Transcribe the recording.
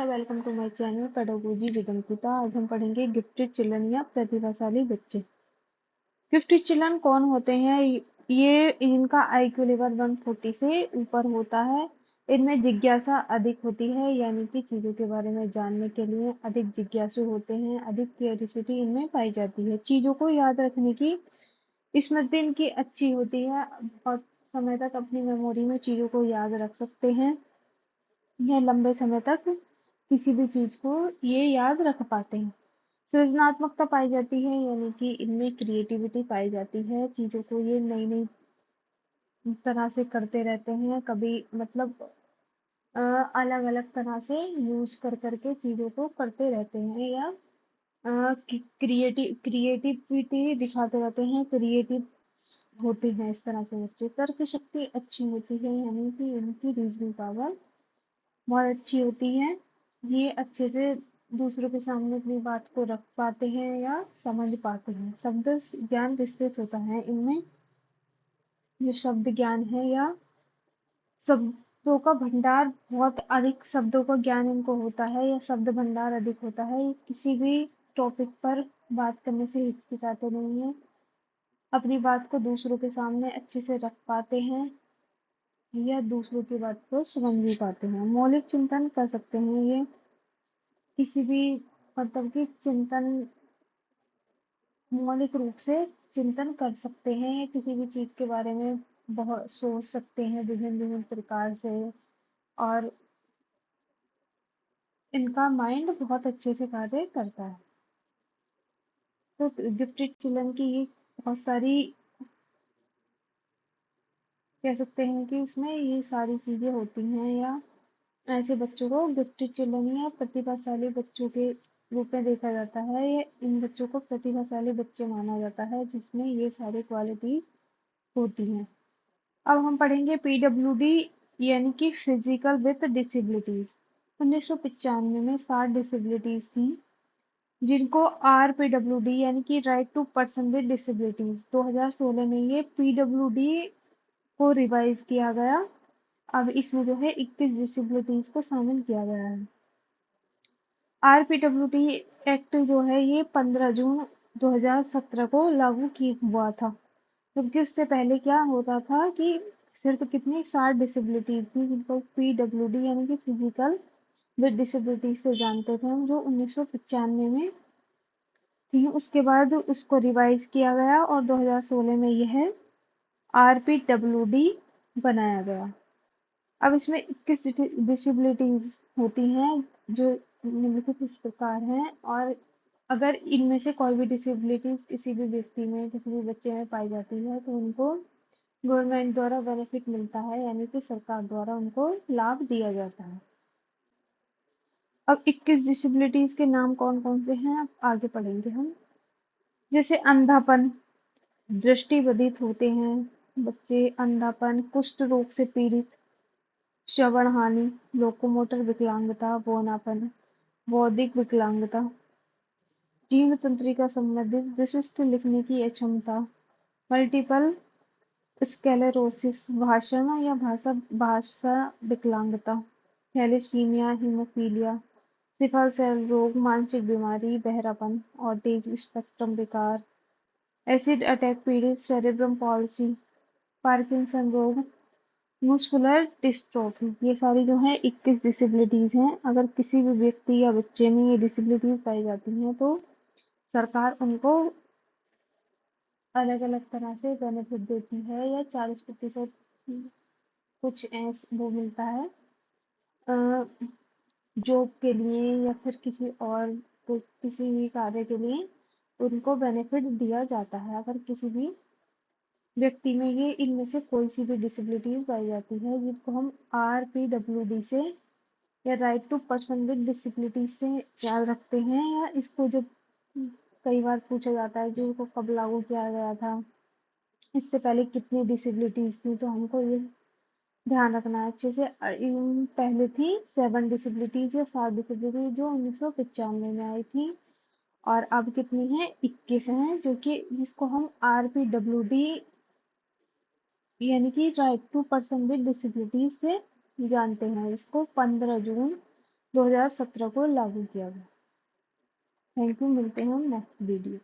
Welcome to my channel pedagogy with Ankita. आज हम पढ़ेंगे गिफ्टेड चिल्ड्रन या प्रतिभाशाली बच्चे। गिफ्टेड चिल्ड्रन कौन होते हैं? ये इनका आईक्यू लेवल 140 से ऊपर होता है। इनमें जिज्ञासा अधिक होती है, यानी कि चीजों के बारे में जानने के लिए अधिक जिज्ञासु होते हैं। अधिक क्यूरियोसिटी इनमें पाई जाती है। चीजों को याद रखने की स्मृति इनकी अच्छी होती है। बहुत समय तक अपनी मेमोरी में चीजों को याद रख सकते हैं। यह लंबे समय तक किसी भी चीज को ये याद रख पाते हैं। सृजनात्मकता पाई जाती है, यानी कि इनमें क्रिएटिविटी पाई जाती है। चीजों को ये नई नई तरह से करते रहते हैं। कभी मतलब अलग अलग तरह से यूज कर करके चीजों को करते रहते हैं, या क्रिएटिविटी दिखाते रहते हैं। क्रिएटिव होते हैं इस तरह के बच्चे। तर्क शक्ति अच्छी होती है, यानी कि इनकी रीजनिंग पावर बहुत अच्छी होती है। ये अच्छे से दूसरों के सामने अपनी बात को रख पाते हैं या समझ पाते हैं। शब्द ज्ञान विस्तृत होता है इनमें। जो शब्द ज्ञान है या शब्दों का भंडार, बहुत अधिक शब्दों का ज्ञान इनको होता है या शब्द भंडार अधिक होता है। ये किसी भी टॉपिक पर बात करने से हिचकिचाते नहीं है। अपनी बात को दूसरों के सामने अच्छे से रख पाते हैं या दूसरों की बात को समझ भी पाते हैं। मौलिक चिंतन कर सकते हैं ये। किसी भी मतलब कि चिंतन मौलिक रूप से चिंतन कर सकते हैं, या किसी भी चीज के बारे में बहुत सोच सकते हैं विभिन्न विभिन्न प्रकार से। और इनका माइंड बहुत अच्छे से कार्य करता है। तो गिफ्टेड चिल्ड्रन की ये बहुत सारी, कह सकते हैं कि उसमें ये सारी चीजें होती हैं, या ऐसे बच्चों को गिफ्टेड चिल्ड्रन या प्रतिभाशाली बच्चों के रूप में देखा जाता है। या इन बच्चों को प्रतिभाशाली बच्चे माना जाता है जिसमें ये सारी क्वालिटीज होती हैं। अब हम पढ़ेंगे पीडब्ल्यूडी, यानी कि फिजिकल विद डिसेबिलिटीज। 1995 में 60 डिसेबिलिटीज थी, जिनको आरपीडब्ल्यूडी यानी कि right to person with disabilities 2016 में ये पीडब्ल्यूडी को रिवाइज किया गया। अब इसमें जो है 21 डिसेबिलिटीज को शामिल किया गया है। आरपीडब्ल्यूडी एक्ट जो है ये 15 जून 2017 को लागू हुआ था। जबकि उससे पहले क्या होता था कि सिर्फ कितनी 60 डिसेबिलिटीज थी जिनको पीडब्ल्यूडी यानी कि फिजिकल विद डिसेबिलिटी से जानते थे हम, जो 1995 में थी। उसके बाद उसको रिवाइज किया गया और 2016 में यह आरपीडब्ल्यूडी बनाया गया। अब इसमें 21 डिसेबिलिटीज होती हैं, जो निम्नलिखित इस प्रकार हैं। और अगर इनमें से कोई भी डिसेबिलिटीज किसी भी व्यक्ति में, किसी भी बच्चे में पाई जाती है, तो उनको गवर्नमेंट द्वारा बेनिफिट मिलता है, यानी कि सरकार द्वारा उनको लाभ दिया जाता है। अब 21 डिसेबिलिटीज के नाम कौन कौन से हैं, अब आगे पढ़ेंगे हम। जैसे अंधापन, दृष्टि बाधित होते हैं बच्चे। अंधापन, कुष्ठ रोग से पीड़ित, श्रवण हानि, लोकोमोटर विकलांगता, बौनापन, बौद्धिक विकलांगता, जीर्ण तंत्रिका संबंधित विशिष्ट लिखने की अक्षमता, मल्टीपल स्क्लेरोसिस, भाषण या भाषा भाषा विकलांगता, थैलेसीमिया, हीमोफीलिया, सिकल सेल रोग, मानसिक बीमारी, बहरापन, ऑटिज्म स्पेक्ट्रम विकार, एसिड अटैक पीड़ित, सेरेब्रम पॉलिसी, पार्किंसन रोग, मस्कुलर डिस्ट्रोफी। ये सारी जो है 21 डिसेबिलिटीज हैं। अगर किसी भी व्यक्ति या बच्चे में ये डिसेबिलिटीज पाई जाती हैं, तो सरकार उनको अलग अलग तरह से बेनिफिट देती है, या 40% कुछ वो मिलता है जॉब के लिए, या फिर किसी और किसी भी कार्य के लिए उनको बेनिफिट दिया जाता है। अगर किसी भी व्यक्ति में ये इनमें से कोई सी भी डिसेबिलिटीज पाई जाती है, जिनको हम आरपीडब्ल्यूडी से या right to person with disability से याद रखते हैं। या इसको जब कई बार पूछा जाता है कि इसको कब लागू किया गया था, इससे पहले कितनी डिसेबिलिटीज थी, तो हमको ये ध्यान रखना है अच्छे से। पहले थी 7 डिसेबिलिटीज या 7 डिसेबिलिटीज, जो 1995 में आई थी। और अब कितनी है? 21 हैं, जो कि जिसको हम आरपीडब्ल्यूडी यानी कि right to person with disabilities से जानते हैं। इसको 15 जून 2017 को लागू किया गया। थैंक यू, मिलते हैं हम नेक्स्ट वीडियो।